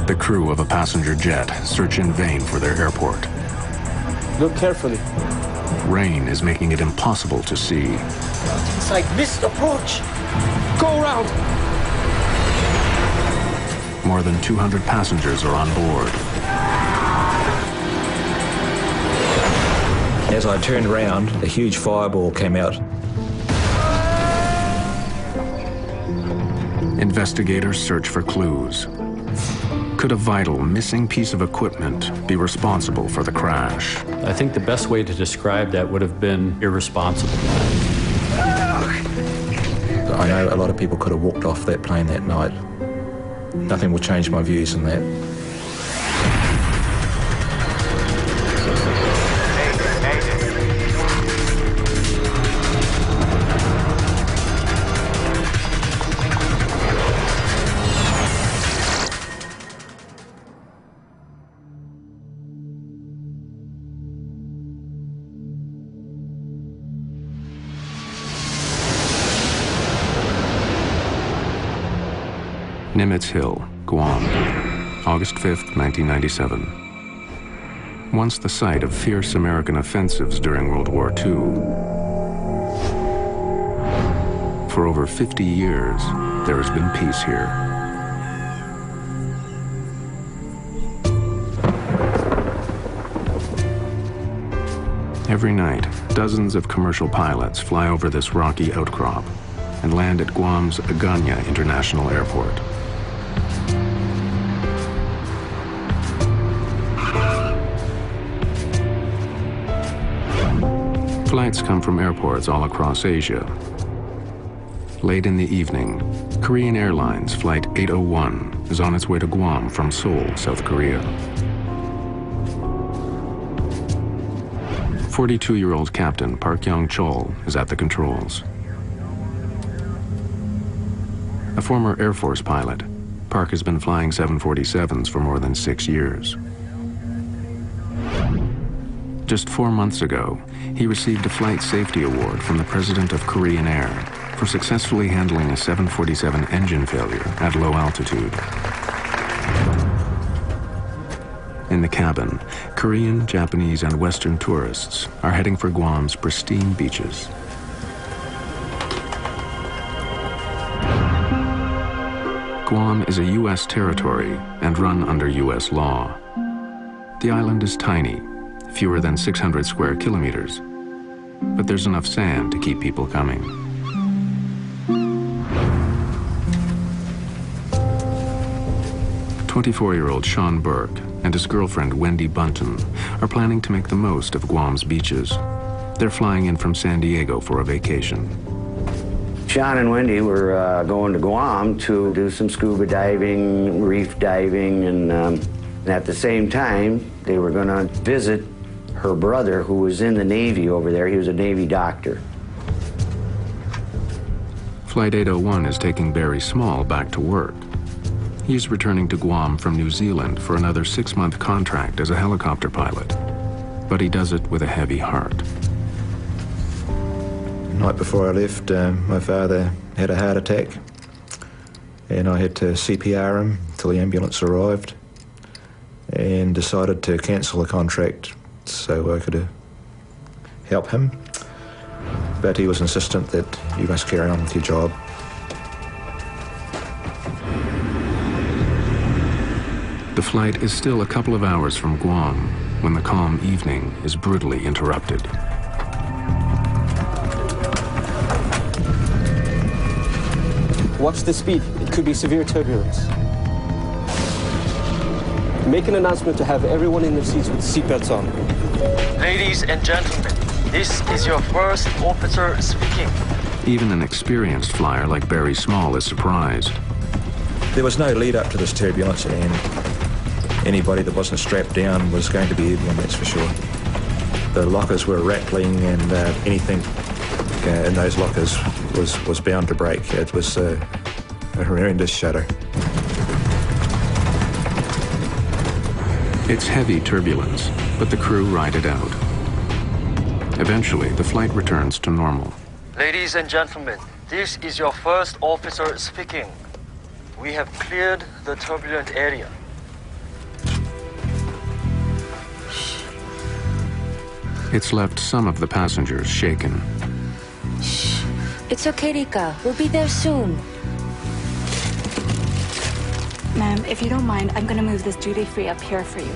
The crew of a passenger jet search in vain for their airport. Look carefully. Rain is making it impossible to see. Inside, missed approach. Go around. More than 200 passengers are on board. As I turned around, a huge fireball came out. Investigators search for clues. Could a vital, missing piece of equipment be responsible for the crash? I think the best way to describe that would have been irresponsible. I know a lot of people could have walked off that plane that night. Nothing will change my views on that. Nimitz Hill, Guam, August 5th, 1997. Once the site of fierce American offensives during World War II. For over 50 years, there has been peace here. Every night, dozens of commercial pilots fly over this rocky outcrop and land at Guam's Agana International Airport. Flights come from airports all across Asia. Late in the evening, Korean Airlines Flight 801 is on its way to Guam from Seoul, South Korea. 42-year-old Captain Park Young-chol is at the controls. A former Air Force pilot, Park has been flying 747s for more than 6 years. Just 4 months ago, he received a Flight Safety Award from the President of Korean Air for successfully handling a 747 engine failure at low altitude. In the cabin, Korean, Japanese, and Western tourists are heading for Guam's pristine beaches. Guam is a U.S. territory and run under U.S. law. The island is tiny, fewer than 600 square kilometers, but there's enough sand to keep people coming. – 24-year-old Sean Burke and his girlfriend Wendy Bunton are planning to make the most of Guam's beaches. They're flying in from San Diego for a vacation. Sean and Wendy were going to Guam to do some scuba diving, reef diving, and at the same time, they were going to visit her brother, who was in the Navy over there. He was a Navy doctor. Flight 801 is taking Barry Small back to work. He's returning to Guam from New Zealand for another 6-month contract as a helicopter pilot. But he does it with a heavy heart. The night before I left, my father had a heart attack, and I had to CPR him till the ambulance arrived, and decided to cancel the contract so I could help him. But he was insistent that you must carry on with your job. The flight is still a couple of hours from Guam when the calm evening is brutally interrupted. Watch the speed. It could be severe turbulence. Make an announcement to have everyone in their seats with seatbelts on. Ladies and gentlemen, this is your first officer speaking. Even an experienced flyer like Barry Small is surprised. There was no lead up to this turbulence, and anybody that wasn't strapped down was going to be airborne, that's for sure. The lockers were rattling, and anything in those lockers was bound to break. It was a horrendous shudder. It's heavy turbulence, but the crew ride it out. Eventually, the flight returns to normal. Ladies and gentlemen, this is your first officer speaking. We have cleared the turbulent area. It's left some of the passengers shaken. Shh. It's okay, Rika. We'll be there soon. Ma'am, if you don't mind, I'm gonna move this duty-free up here for you.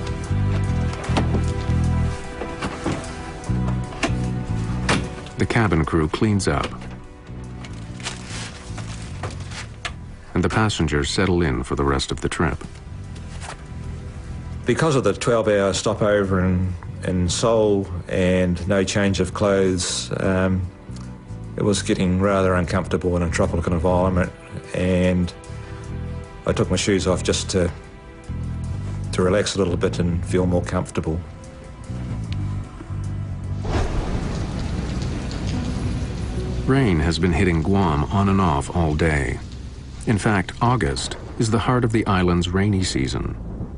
The cabin crew cleans up, and the passengers settle in for the rest of the trip. Because of the 12-hour stopover in Seoul and no change of clothes, it was getting rather uncomfortable in a tropical environment, and I took my shoes off just to relax a little bit and feel more comfortable. Rain has been hitting Guam on and off all day. In fact, August is the heart of the island's rainy season.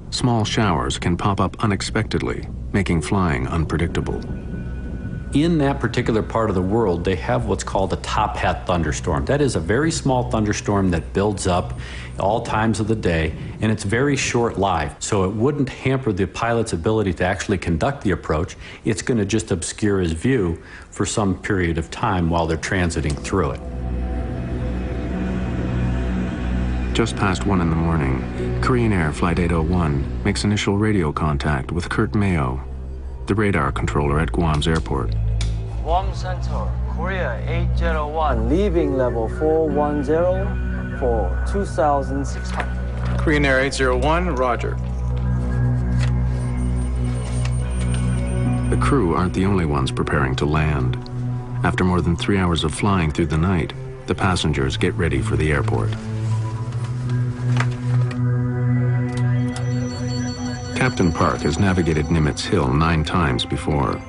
Small showers can pop up unexpectedly, making flying unpredictable. In that particular part of the world, they have what's called a top hat thunderstorm. That is a very small thunderstorm that builds up all times of the day, and it's very short-lived, so it wouldn't hamper the pilot's ability to actually conduct the approach. It's going to just obscure his view for some period of time while they're transiting through it. Just past 1 in the morning, Korean Air Flight 801 makes initial radio contact with Kurt Mayo, the radar controller at Guam's airport. Guam Center, Korea 801. Leaving level 410 for 2,600. Korean Air 801, roger. The crew aren't the only ones preparing to land. After more than 3 hours of flying through the night, the passengers get ready for the airport. Captain Park has navigated Nimitz Hill 9 times before,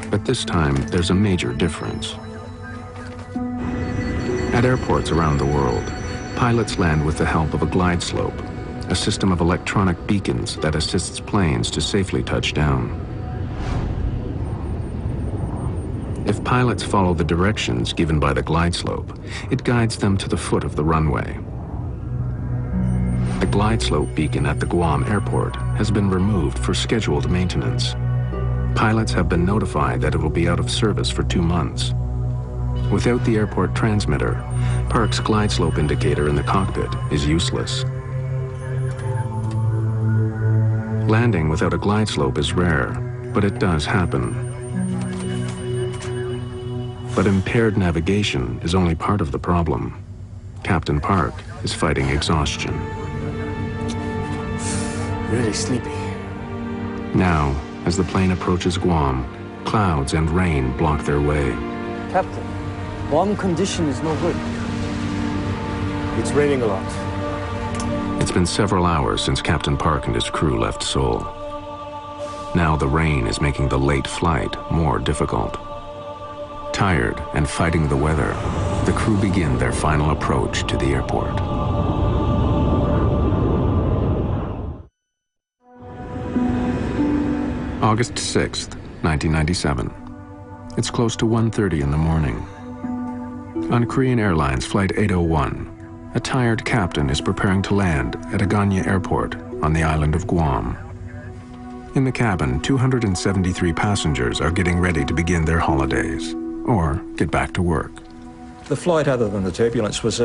but this time there's a major difference. At airports around the world, pilots land with the help of a glide slope, a system of electronic beacons that assists planes to safely touch down. If pilots follow the directions given by the glide slope, it guides them to the foot of the runway. The glide slope beacon at the Guam airport has been removed for scheduled maintenance. Pilots have been notified that it will be out of service for 2 months. Without the airport transmitter, Park's glide slope indicator in the cockpit is useless. Landing without a glide slope is rare, but it does happen. But impaired navigation is only part of the problem. Captain Park is fighting exhaustion. Really sleepy. Now, as the plane approaches Guam, clouds and rain block their way. Captain, Guam condition is no good. It's raining a lot. It's been several hours since Captain Park and his crew left Seoul. Now the rain is making the late flight more difficult. Tired and fighting the weather, the crew begin their final approach to the airport. August 6th, 1997. It's close to 1:30 in the morning. On Korean Airlines Flight 801, a tired captain is preparing to land at Aganya Airport on the island of Guam. In the cabin, 273 passengers are getting ready to begin their holidays, or get back to work. The flight, other than the turbulence, was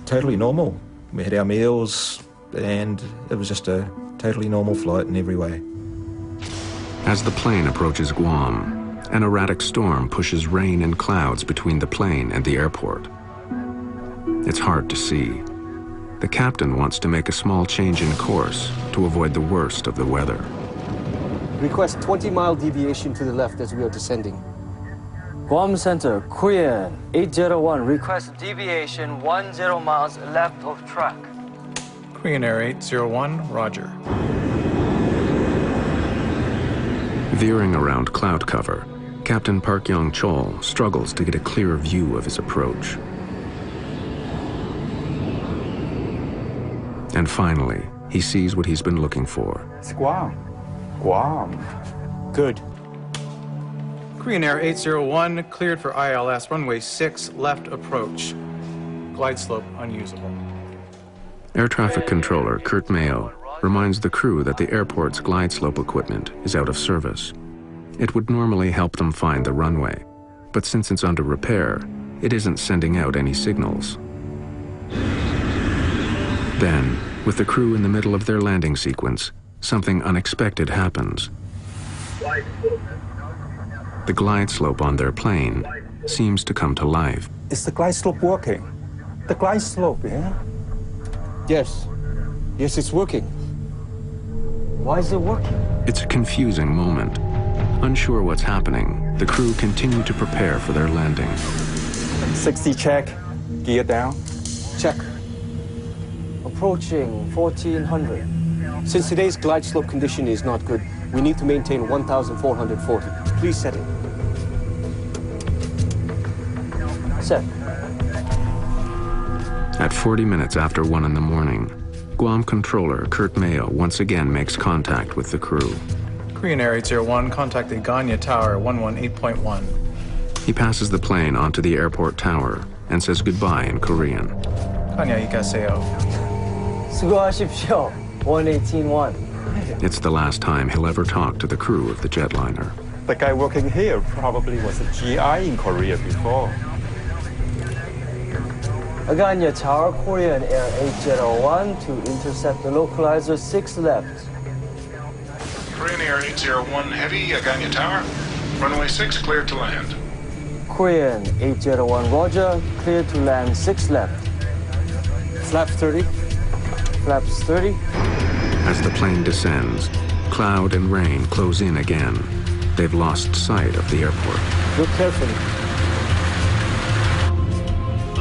totally normal. We had our meals, and it was just a totally normal flight in every way. As the plane approaches Guam, an erratic storm pushes rain and clouds between the plane and the airport. It's hard to see. The captain wants to make a small change in course to avoid the worst of the weather. Request 20-mile deviation to the left as we are descending. Guam Center, Korean 801. Request deviation 10 miles left of track. Korean Air 801, roger. Veering around cloud cover, Captain Park Young-chol struggles to get a clear view of his approach. And finally, he sees what he's been looking for. It's Guam. Guam. Good. Korean Air 801, cleared for ILS, runway 6, left approach. Glide slope unusable. Air traffic controller Kurt Mayo reminds the crew that the airport's glide slope equipment is out of service. It would normally help them find the runway, but since it's under repair, it isn't sending out any signals. Then, with the crew in the middle of their landing sequence, something unexpected happens. The glide slope on their plane seems to come to life. Is the glide slope working? The glide slope, yeah? Yes. Yes, it's working. Why is it working? It's a confusing moment. Unsure what's happening, the crew continue to prepare for their landing. 60 check, gear down. Check. Approaching 1400. Since today's glide slope condition is not good, we need to maintain 1440. Please set it. Set. At 40 minutes after 1 in the morning, Guam controller Kurt Mayo once again makes contact with the crew. Korean Air 801, contact the Ganya Tower 118.1. He passes the plane onto the airport tower and says goodbye in Korean. Ganya Ikaseo. 수고하십시오. 118.1. It's the last time he'll ever talk to the crew of the jetliner. The guy working here probably was a GI in Korea before. Aganya Tower, Korean Air 801 to intercept the localizer 6 left. Korean Air 801 Heavy, Aganya Tower. Runway 6 cleared to land. Korean 801 Roger, clear to land 6 left. Flaps 30. Flaps 30. As the plane descends, cloud and rain close in again. They've lost sight of the airport. Look carefully.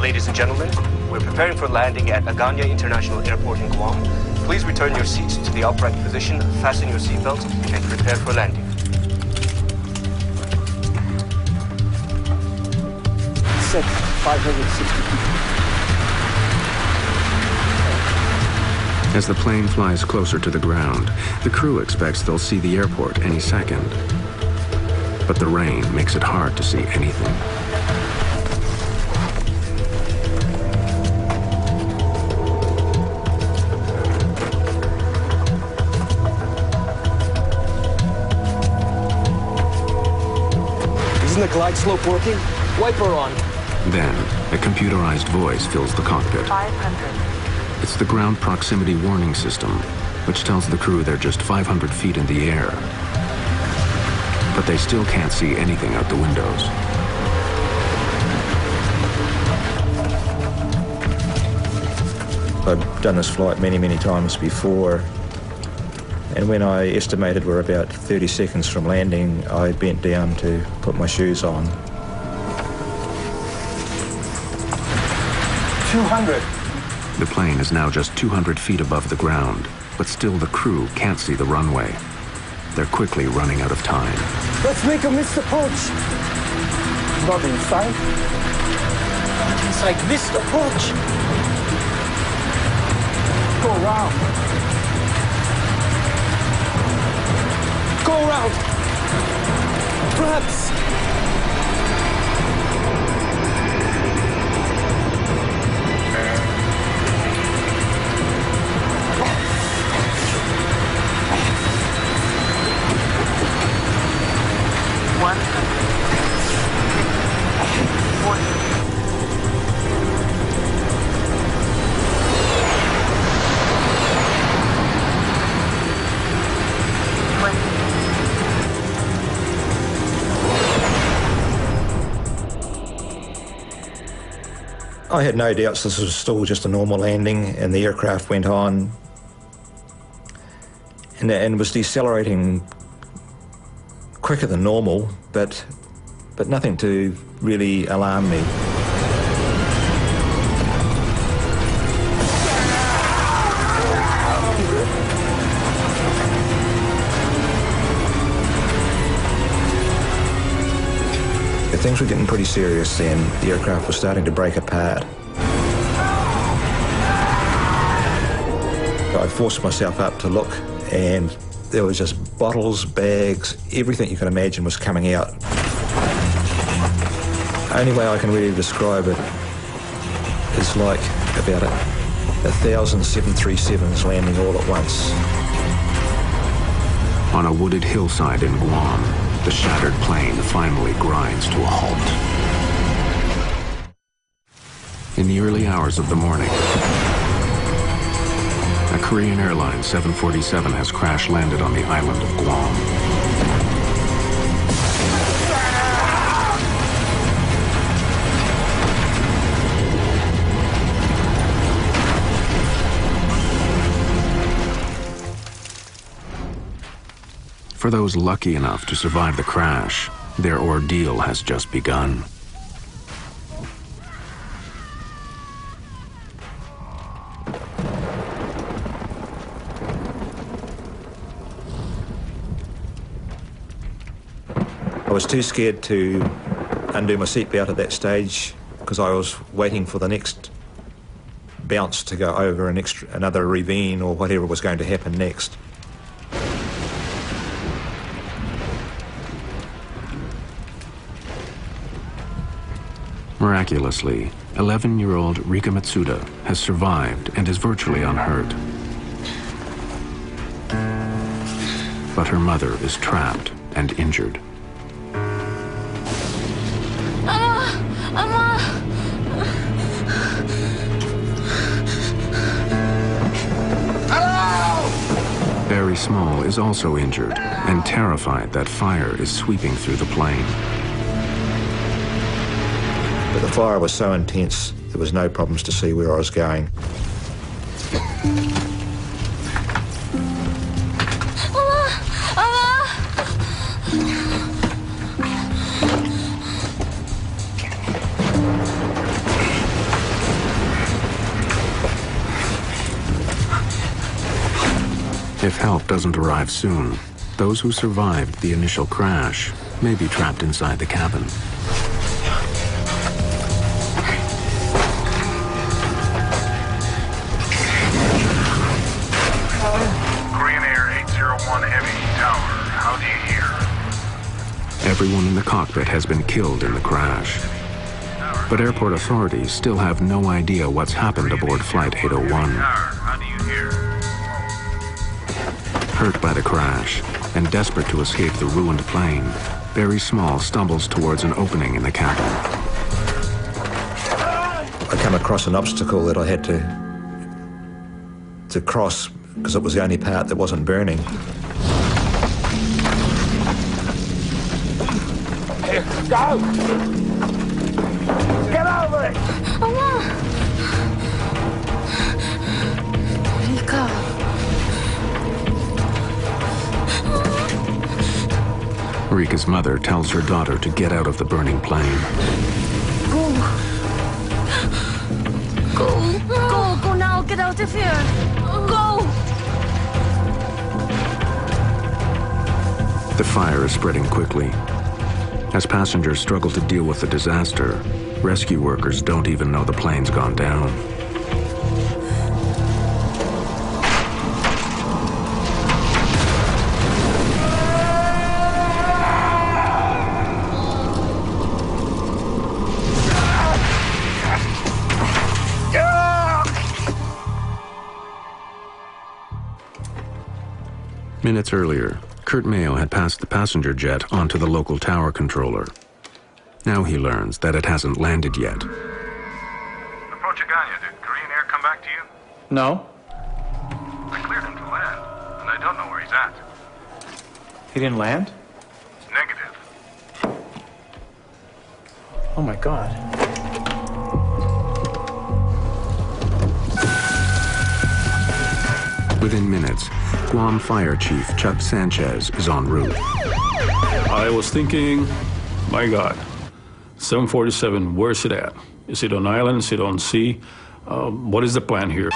Ladies and gentlemen, we're preparing for landing at Aganya International Airport in Guam. Please return your seats to the upright position, fasten your seatbelts, and prepare for landing. Set 560 feet. As the plane flies closer to the ground, the crew expects they'll see the airport any second. But the rain makes it hard to see anything. Isn't the glide slope working? Wiper on. Then, a computerized voice fills the cockpit. 500. It's the ground proximity warning system, which tells the crew they're just 500 feet in the air. But they still can't see anything out the windows. I've done this flight many, many times before, and when I estimated we're about 30 seconds from landing, I bent down to put my shoes on. 200. The plane is now just 200 feet above the ground, but still the crew can't see the runway. They're quickly running out of time. Let's make a missed approach. Not inside. It's like missed approach. Go around. Go around. Perhaps. I had no doubts this was still just a normal landing, and the aircraft went on and was decelerating quicker than normal, but nothing to really alarm me. Things were getting pretty serious then. The aircraft was starting to break apart. I forced myself up to look, and there was just bottles, bags, everything you can imagine was coming out. Only way I can really describe it is like about 1,000 737s landing all at once. On a wooded hillside in Guam, the shattered plane finally grinds to a halt. In the early hours of the morning, a Korean Airlines 747 has crash-landed on the island of Guam. For those lucky enough to survive the crash, their ordeal has just begun. I was too scared to undo my seatbelt at that stage because I was waiting for the next bounce to go over another ravine or whatever was going to happen next. Miraculously, 11-year-old Rika Matsuda has survived and is virtually unhurt. But her mother is trapped and injured. Barry Small is also injured and terrified that fire is sweeping through the plane. But the fire was so intense, there was no problems to see where I was going. If help doesn't arrive soon, those who survived the initial crash may be trapped inside the cabin. Korean Air 801 Heavy Tower, how do you hear? Everyone in the cockpit has been killed in the crash. But airport authorities still have no idea what's happened aboard Flight 801. How do you hear? Hurt by the crash and desperate to escape the ruined plane, Barry Small stumbles towards an opening in the cabin. I come across an obstacle that I had to cross because it was the only part that wasn't burning. Here, go! Get over it! Rika. Rika's mother tells her daughter to get out of the burning plane. Go now, get out of here. Go! The fire is spreading quickly. As passengers struggle to deal with the disaster, rescue workers don't even know the plane's gone down. Minutes earlier, Kurt Mayo had passed the passenger jet onto the local tower controller. Now he learns that it hasn't landed yet. Approach Aganya, did Korean Air come back to you? No. I cleared him to land, and I don't know where he's at. He didn't land? Negative. Oh my God. Within minutes, Guam Fire Chief Chuck Sanchez is en route. I was thinking, my God, 747, where's it at? Is it on island? Is it on sea? What is the plan here?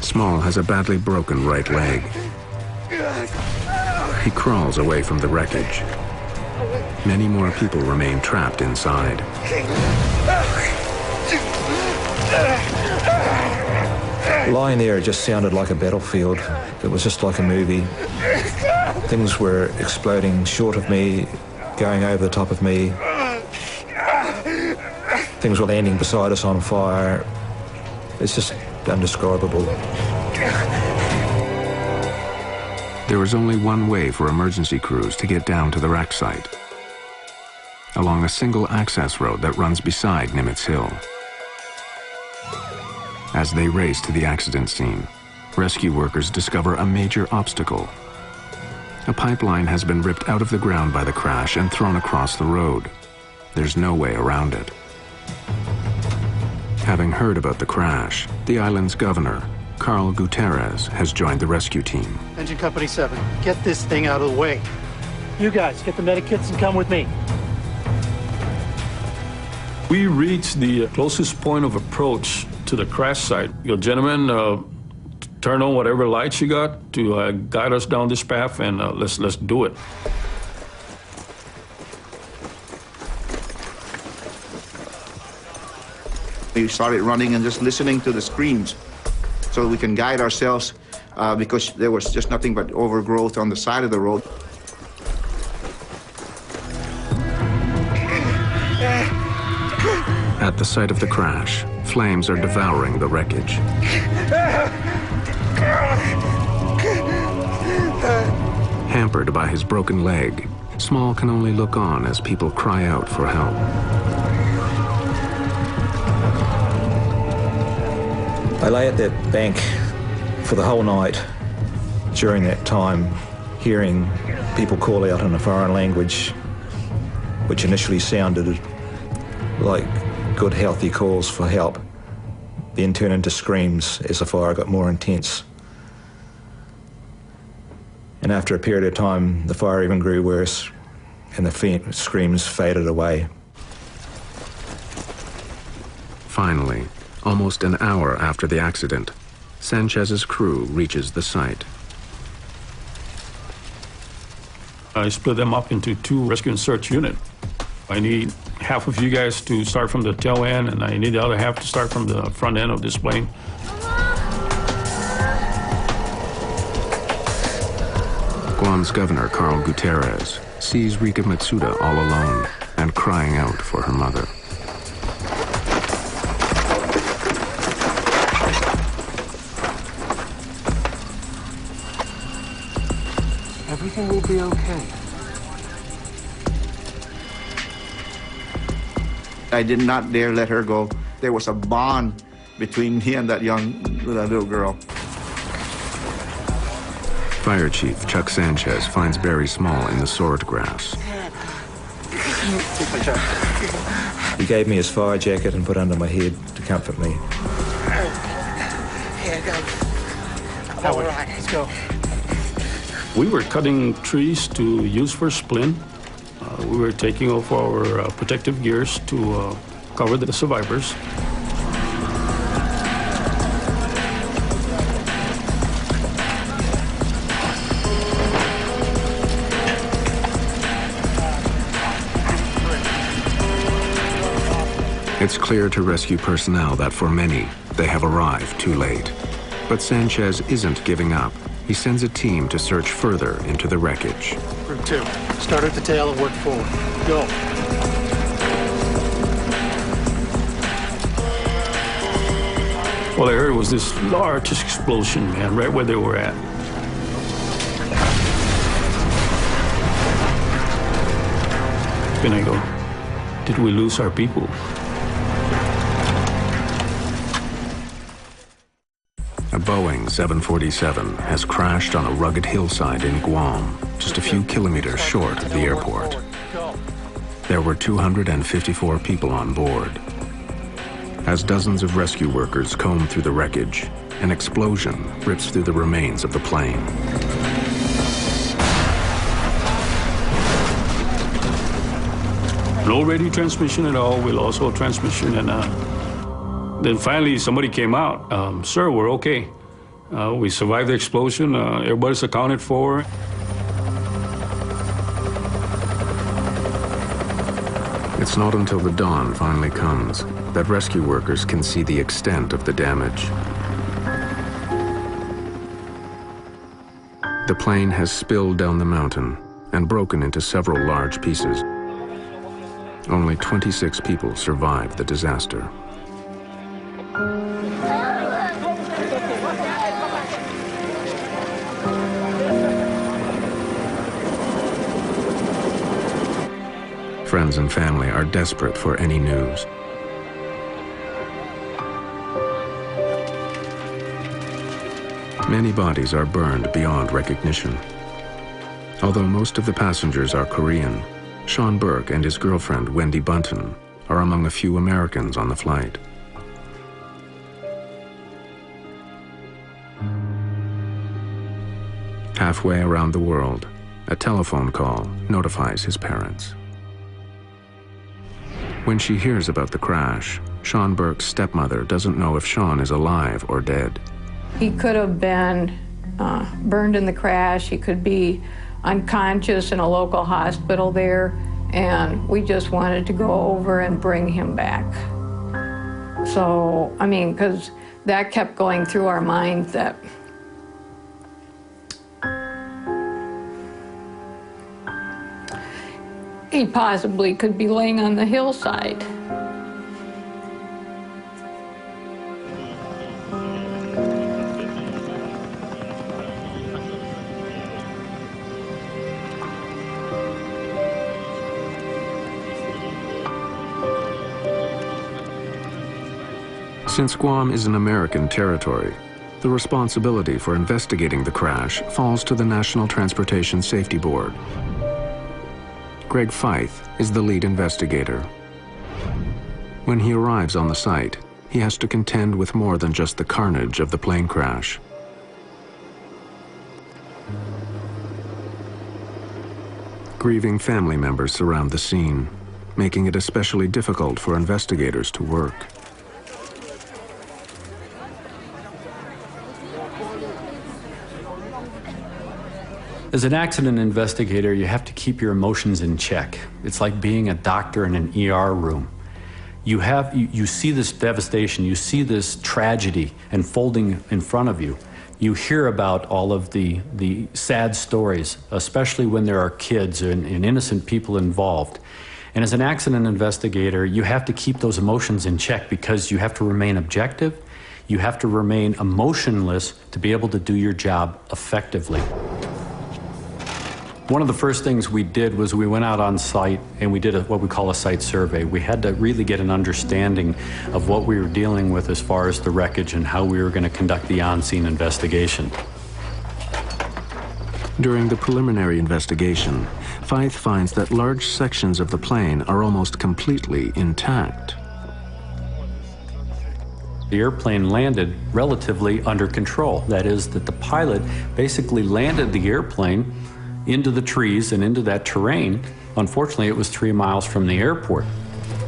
Small has a badly broken right leg. He crawls away from the wreckage. Many more people remain trapped inside. Lying there, it just sounded like a battlefield. It was just like a movie. Things were exploding short of me. going over the top of me. Things were landing beside us on fire. It's just indescribable. There is only one way for emergency crews to get down to the wreck site, along a single access road that runs beside Nimitz Hill. As they race to the accident scene, rescue workers discover a major obstacle. A pipeline has been ripped out of the ground by the crash and thrown across the road. There's no way around it. Having heard about the crash, the island's governor, Carl Gutierrez, has joined the rescue team. Engine Company 7, get this thing out of the way. You guys, get the medikits and come with me. We reached the closest point of approach to the crash site. You gentlemen, turn on whatever lights you got to guide us down this path, and let's do it. We started running and just listening to the screams so we can guide ourselves because there was just nothing but overgrowth on the side of the road. At the site of the crash, flames are devouring the wreckage. Hampered by his broken leg, Small can only look on as people cry out for help. I lay at that bank for the whole night during that time, hearing people call out in a foreign language, which initially sounded like good, healthy calls for help, then turned into screams as the fire got more intense. And after a period of time, the fire even grew worse, and the screams faded away. Finally, almost an hour after the accident, Sanchez's crew reaches the site. I split them up into two rescue and search units. I need half of you guys to start from the tail end, and I need the other half to start from the front end of this plane. Guam's governor, Carl Gutierrez, sees Rika Matsuda all alone and crying out for her mother. Everything will be okay. I did not dare let her go. There was a bond between me and that little girl. Fire Chief Chuck Sanchez finds Barry Small in the sword grass. He gave me his fire jacket and put it under my head to comfort me. Here, go. All right, let's go. We were cutting trees to use for splint. We were taking off our protective gears to cover the survivors. It's clear to rescue personnel that for many, they have arrived too late. But Sanchez isn't giving up. He sends a team to search further into the wreckage. Group 2, start at the tail and work forward. Go. All I heard was this large explosion, man, right where they were at. Then I go, did we lose our people? A Boeing 747 has crashed on a rugged hillside in Guam, just a few kilometers short of the airport. There were 254 people on board. As dozens of rescue workers comb through the wreckage, an explosion rips through the remains of the plane. No radio transmission at all. We lost all transmission, and then finally somebody came out. Sir, we're okay. We survived the explosion. Everybody's accounted for. It's not until the dawn finally comes that rescue workers can see the extent of the damage. The plane has spilled down the mountain, and broken into several large pieces. Only 26 people survived the disaster. Friends and family are desperate for any news. Many bodies are burned beyond recognition. Although most of the passengers are Korean, Sean Burke and his girlfriend, Wendy Bunton, are among a few Americans on the flight. Halfway around the world, a telephone call notifies his parents. When she hears about the crash, Sean Burke's stepmother doesn't know if Sean is alive or dead. He could have been burned in the crash. He could be unconscious in a local hospital there, and we just wanted to go over and bring him back. So, I mean, because that kept going through our minds that he possibly could be laying on the hillside. Since Guam is an American territory, the responsibility for investigating the crash falls to the National Transportation Safety Board. Greg Feith is the lead investigator. When he arrives on the site, he has to contend with more than just the carnage of the plane crash. Grieving family members surround the scene, making it especially difficult for investigators to work. As an accident investigator, you have to keep your emotions in check. It's like being a doctor in an ER room. You see this devastation, you see this tragedy unfolding in front of you. You hear about all of the sad stories, especially when there are kids and innocent people involved. And as an accident investigator, you have to keep those emotions in check because you have to remain objective, you have to remain emotionless to be able to do your job effectively. One of the first things we did was we went out on site and we did what we call a site survey. We had to really get an understanding of what we were dealing with as far as the wreckage and how we were going to conduct the on-scene investigation. During the preliminary investigation, Feith finds that large sections of the plane are almost completely intact. The airplane landed relatively under control. That is, that the pilot basically landed the airplane into the trees and into that terrain. Unfortunately, it was 3 miles from the airport.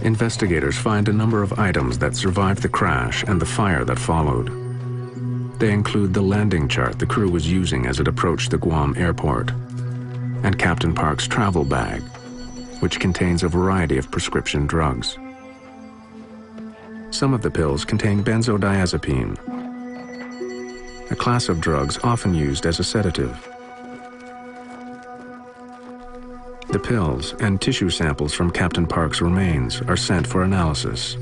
Investigators find a number of items that survived the crash and the fire that followed. They include the landing chart the crew was using as it approached the Guam airport, and Captain Park's travel bag, which contains a variety of prescription drugs. Some of the pills contain benzodiazepine, a class of drugs often used as a sedative. The pills and tissue samples from Captain Park's remains are sent for analysis.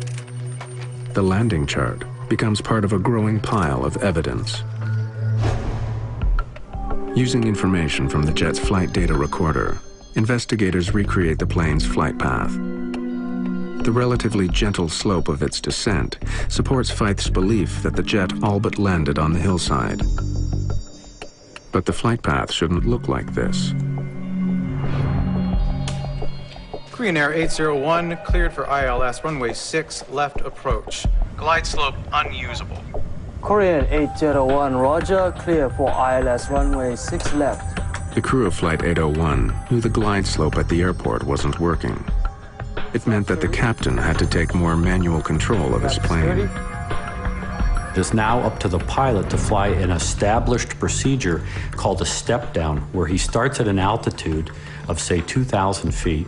The landing chart becomes part of a growing pile of evidence. Using information from the jet's flight data recorder, investigators recreate the plane's flight path. The relatively gentle slope of its descent supports Feith's belief that the jet all but landed on the hillside. But the flight path shouldn't look like this. Korean Air 801 cleared for ILS runway 6 left approach. Glide slope unusable. Korean 801, roger, clear for ILS runway 6 left. The crew of Flight 801 knew the glide slope at the airport wasn't working. It meant that the captain had to take more manual control of his plane. It is now up to the pilot to fly an established procedure called a step down, where he starts at an altitude of, say, 2,000 feet.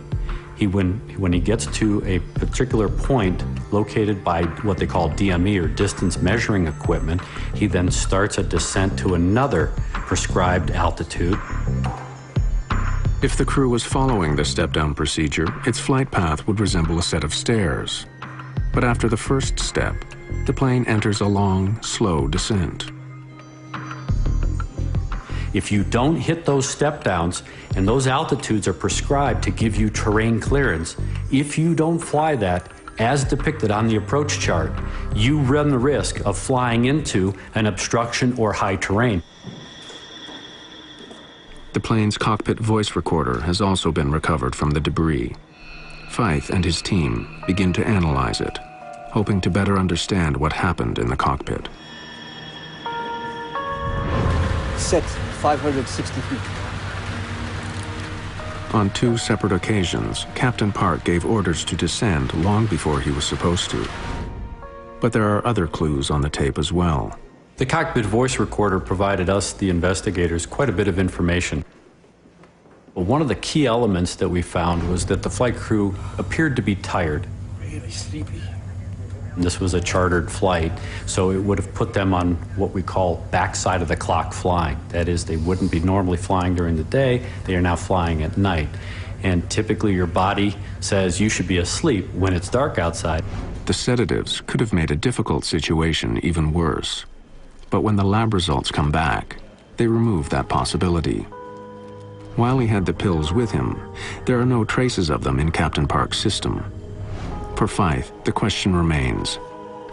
When he gets to a particular point located by what they call DME, or distance measuring equipment, he then starts a descent to another prescribed altitude. If the crew was following the step-down procedure, its flight path would resemble a set of stairs. But after the first step, the plane enters a long, slow descent. If you don't hit those step downs, and those altitudes are prescribed to give you terrain clearance, if you don't fly that, as depicted on the approach chart, you run the risk of flying into an obstruction or high terrain. The plane's cockpit voice recorder has also been recovered from the debris. Fife and his team begin to analyze it, hoping to better understand what happened in the cockpit. Set 560 feet. On 2 separate occasions, Captain Park gave orders to descend long before he was supposed to. But there are other clues on the tape as well. The cockpit voice recorder provided us, the investigators, quite a bit of information. One of the key elements that we found was that the flight crew appeared to be tired. Really sleepy. This was a chartered flight, so it would have put them on what we call backside of the clock flying. That is, they wouldn't be normally flying during the day, they are now flying at night. And typically your body says you should be asleep when it's dark outside. The sedatives could have made a difficult situation even worse. But when the lab results come back, they remove that possibility. While he had the pills with him, there are no traces of them in Captain Park's system. For Fife, the question remains,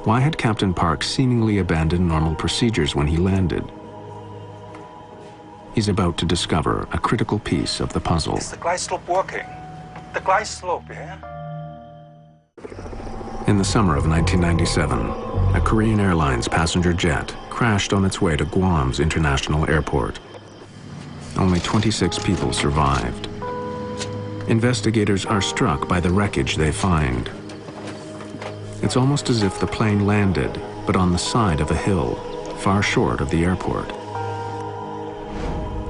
why had Captain Park seemingly abandoned normal procedures when he landed? He's about to discover a critical piece of the puzzle. Is the glide slope working? The glide slope, yeah? In the summer of 1997, a Korean Airlines passenger jet crashed on its way to Guam's international airport. Only 26 people survived. Investigators are struck by the wreckage they find. It's almost as if the plane landed, but on the side of a hill, far short of the airport.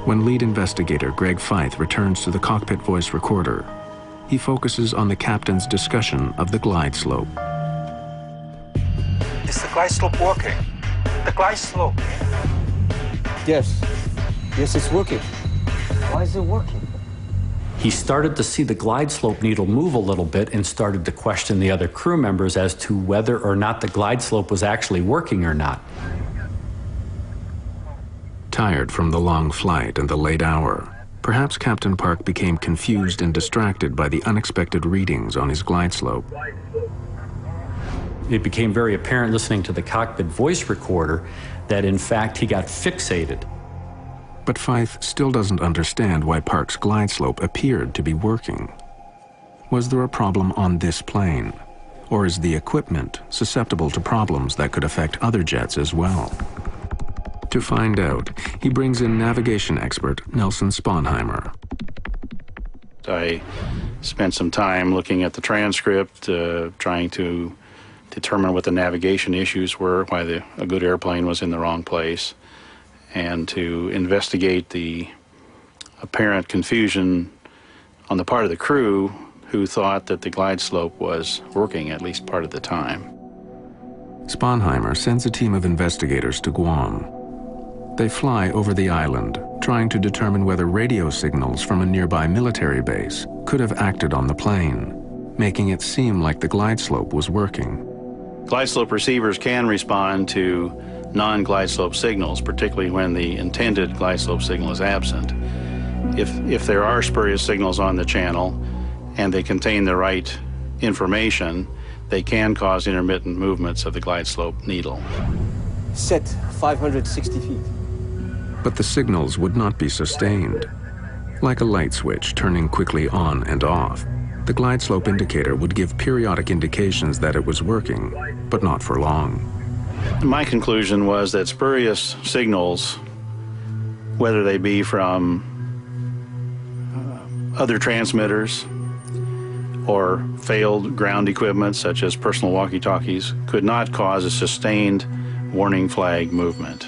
When lead investigator Greg Fife returns to the cockpit voice recorder, he focuses on the captain's discussion of the glide slope. Is the glide slope working? The glide slope. Yes. Yes, it's working. Why is it working? He started to see the glide slope needle move a little bit and started to question the other crew members as to whether or not the glide slope was actually working or not. Tired from the long flight and the late hour, perhaps Captain Park became confused and distracted by the unexpected readings on his glide slope. It became very apparent listening to the cockpit voice recorder that in fact he got fixated. But Fife still doesn't understand why Park's glide slope appeared to be working. Was there a problem on this plane? Or is the equipment susceptible to problems that could affect other jets as well? To find out, he brings in navigation expert Nelson Sponheimer. I spent some time looking at the transcript, trying to determine what the navigation issues were, why a good airplane was in the wrong place, and to investigate the apparent confusion on the part of the crew who thought that the glide slope was working at least part of the time. Sponheimer sends a team of investigators to Guam. They fly over the island, trying to determine whether radio signals from a nearby military base could have acted on the plane, making it seem like the glide slope was working. Glide slope receivers can respond to non-glide slope signals, particularly when the intended glide slope signal is absent. If there are spurious signals on the channel and they contain the right information, they can cause intermittent movements of the glide slope needle. Set 560 feet. But the signals would not be sustained. Like a light switch turning quickly on and off, the glide slope indicator would give periodic indications that it was working, but not for long. My conclusion was that spurious signals, whether they be from other transmitters or failed ground equipment such as personal walkie-talkies, could not cause a sustained warning flag movement.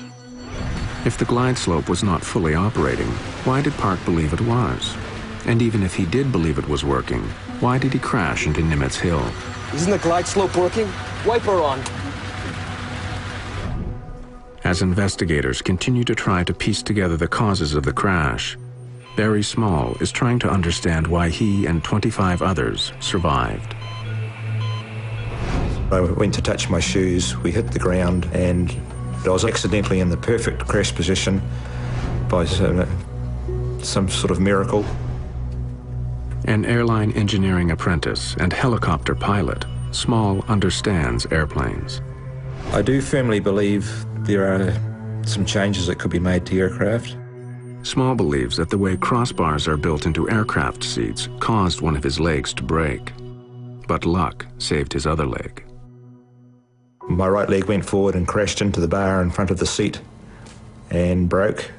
If the glide slope was not fully operating, why did Park believe it was? And even if he did believe it was working, why did he crash into Nimitz Hill? Isn't the glide slope working? Wiper on. As investigators continue to try to piece together the causes of the crash, Barry Small is trying to understand why he and 25 others survived. I went to touch my shoes, we hit the ground, and I was accidentally in the perfect crash position by some sort of miracle. An airline engineering apprentice and helicopter pilot, Small understands airplanes. I do firmly believe there are some changes that could be made to aircraft. Small believes that the way crossbars are built into aircraft seats caused one of his legs to break. But luck saved his other leg. My right leg went forward and crashed into the bar in front of the seat and broke.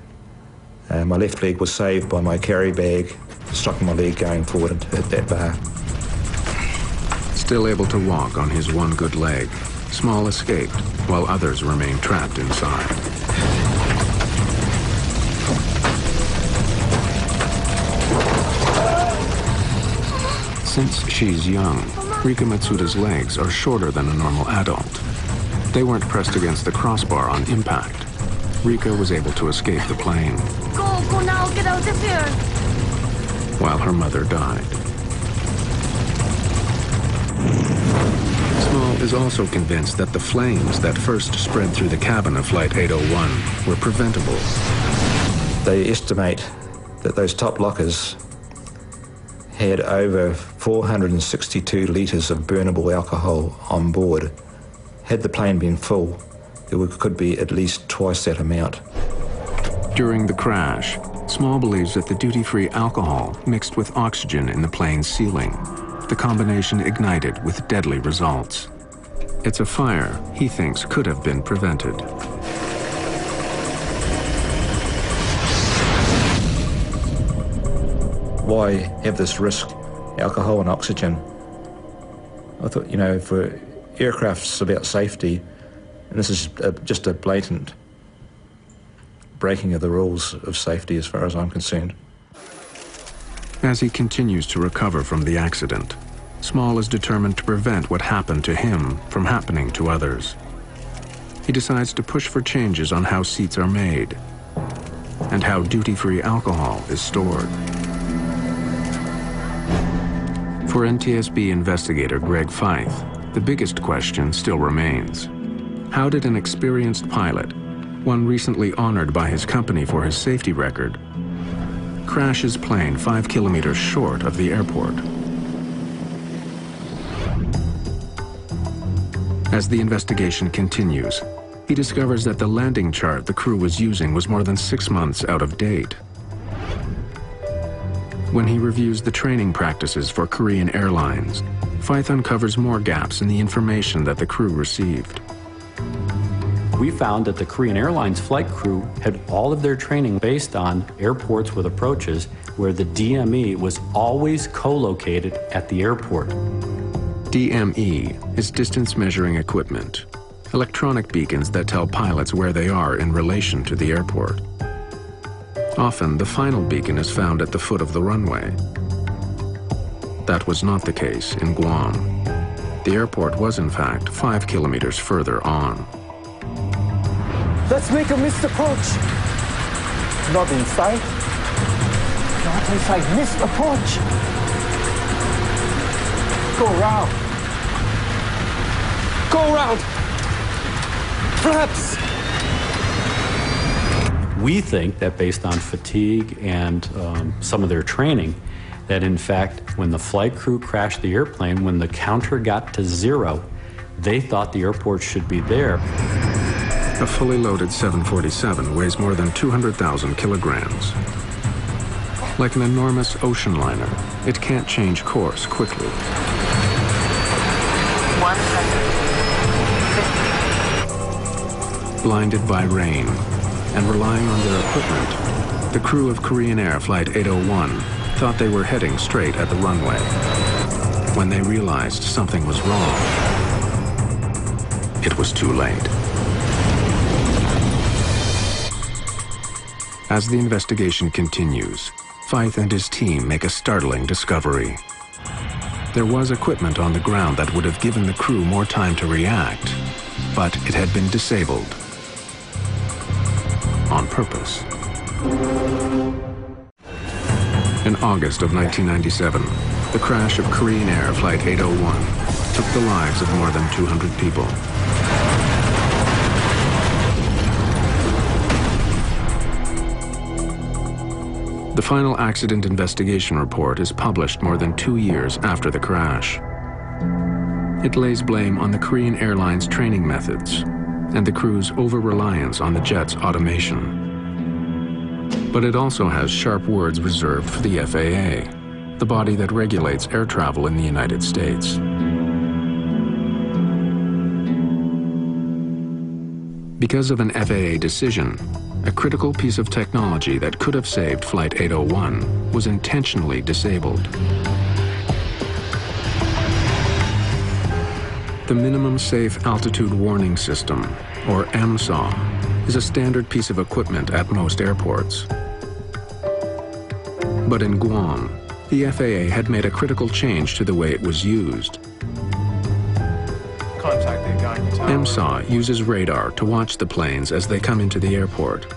My left leg was saved by my carry bag struck my leg going forward and hit that bar. Still able to walk on his one good leg, Small escaped while others remained trapped inside. Since she's young, Rika Matsuda's legs are shorter than a normal adult. They weren't pressed against the crossbar on impact. Rika was able to escape the plane. Go now, get out of here! While her mother died. Small is also convinced that the flames that first spread through the cabin of Flight 801 were preventable. They estimate that those top lockers had over 462 litres of burnable alcohol on board. Had the plane been full, there could be at least twice that amount. During the crash, Small believes that the duty-free alcohol mixed with oxygen in the plane's ceiling. The combination ignited with deadly results. It's a fire he thinks could have been prevented. Why have this risk, alcohol and oxygen? I thought, you know, for aircraft's about safety, and this is just a blatant breaking of the rules of safety as far as I'm concerned. As he continues to recover from the accident, Small is determined to prevent what happened to him from happening to others. He decides to push for changes on how seats are made and how duty-free alcohol is stored. For NTSB investigator Greg Fife, the biggest question still remains. How did an experienced pilot, one recently honored by his company for his safety record, crash his plane 5 kilometers short of the airport? As the investigation continues, he discovers that the landing chart the crew was using was more than 6 months out of date. When he reviews the training practices for Korean Airlines, Fife uncovers more gaps in the information that the crew received. We found that the Korean Airlines flight crew had all of their training based on airports with approaches where the DME was always co-located at the airport. DME is distance measuring equipment, electronic beacons that tell pilots where they are in relation to the airport. Often, the final beacon is found at the foot of the runway. That was not the case in Guam. The airport was, in fact, 5 kilometers further on. Let's make a missed approach. Not inside. Not inside. Missed approach. Go around. Go around. Perhaps. We think that based on fatigue and some of their training, that in fact, when the flight crew crashed the airplane, when the counter got to 0, they thought the airport should be there. A fully loaded 747 weighs more than 200,000 kilograms. Like an enormous ocean liner, it can't change course quickly. 150. Blinded by rain and relying on their equipment, the crew of Korean Air Flight 801 thought they were heading straight at the runway. When they realized something was wrong, it was too late. As the investigation continues, Fife and his team make a startling discovery. There was equipment on the ground that would have given the crew more time to react, but it had been disabled on purpose. In August of 1997, the crash of Korean Air Flight 801 took the lives of more than 200 people. The final accident investigation report is published more than 2 years after the crash. It lays blame on the Korean Airlines training methods and the crew's over-reliance on the jet's automation. But it also has sharp words reserved for the FAA, the body that regulates air travel in the United States. Because of an FAA decision, a critical piece of technology that could have saved Flight 801 was intentionally disabled. The Minimum Safe Altitude Warning System, or MSAW, is a standard piece of equipment at most airports. But in Guam, the FAA had made a critical change to the way it was used. Contact the Aganya Tower. MSAW uses radar to watch the planes as they come into the airport.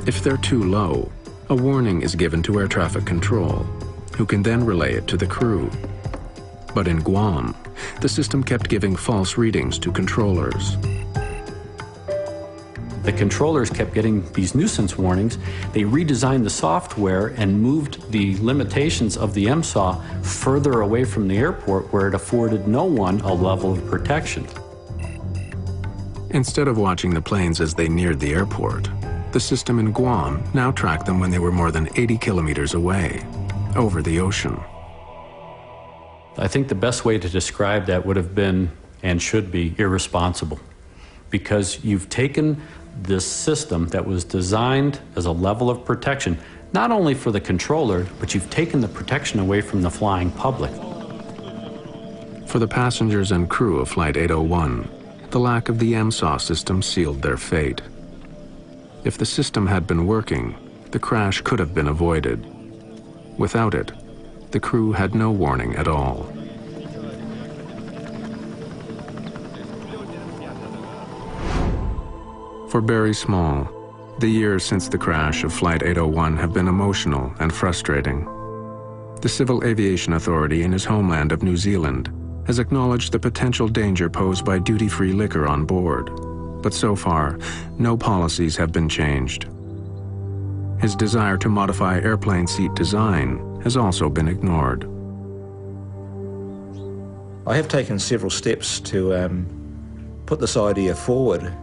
If they're too low, a warning is given to air traffic control, who can then relay it to the crew. But in Guam, the system kept giving false readings to controllers. The controllers kept getting these nuisance warnings. They redesigned the software and moved the limitations of the MSAW further away from the airport, where it afforded no one a level of protection. Instead of watching the planes as they neared the airport, the system in Guam now tracked them when they were more than 80 kilometers away, over the ocean. I think the best way to describe that would have been, and should be, irresponsible. Because you've taken this system that was designed as a level of protection, not only for the controller, but you've taken the protection away from the flying public. For the passengers and crew of Flight 801, the lack of the MSAW system sealed their fate. If the system had been working, the crash could have been avoided. Without it, the crew had no warning at all. For Barry Small, the years since the crash of Flight 801 have been emotional and frustrating. The Civil Aviation Authority in his homeland of New Zealand has acknowledged the potential danger posed by duty-free liquor on board, but so far, no policies have been changed. His desire to modify airplane seat design has also been ignored. I have taken several steps to put this idea forward,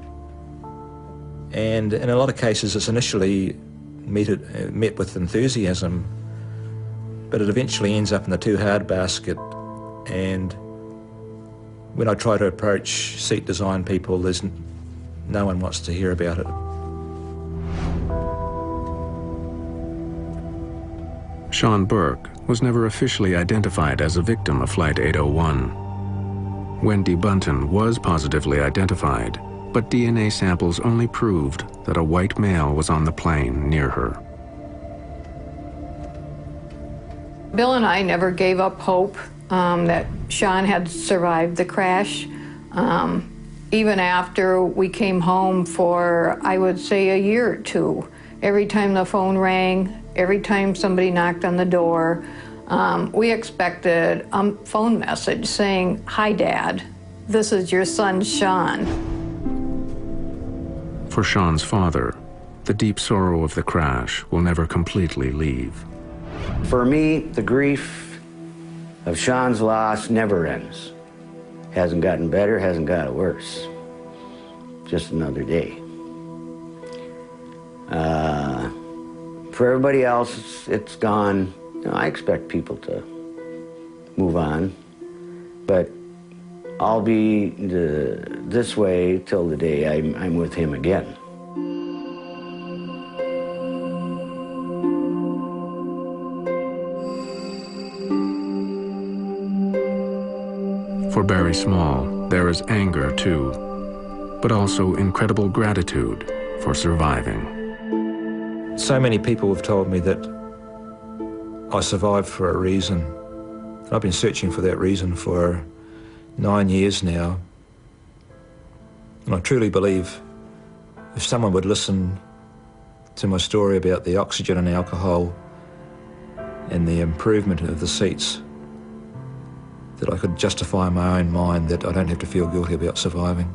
and in a lot of cases it's initially met with enthusiasm, but it eventually ends up in the too hard basket. And when I try to approach seat design people, no one wants to hear about it. Sean Burke was never officially identified as a victim of Flight 801. Wendy Bunton was positively identified, but DNA samples only proved that a white male was on the plane near her. Bill and I never gave up hope that Sean had survived the crash. Even after we came home for, I would say, a year or two, every time the phone rang, every time somebody knocked on the door, we expected a phone message saying, "Hi, Dad, this is your son, Sean." For Sean's father, the deep sorrow of the crash will never completely leave. For me, the grief of Sean's loss never ends. Hasn't gotten better, hasn't got worse. Just another day. For everybody else, it's gone. You know, I expect people to move on, but I'll be this way till the day I'm with him again. For Barry Small, there is anger too, but also incredible gratitude for surviving. So many people have told me that I survived for a reason. I've been searching for that reason for 9 years now. And I truly believe if someone would listen to my story about the oxygen and alcohol and the improvement of the seats that I could justify in my own mind that I don't have to feel guilty about surviving.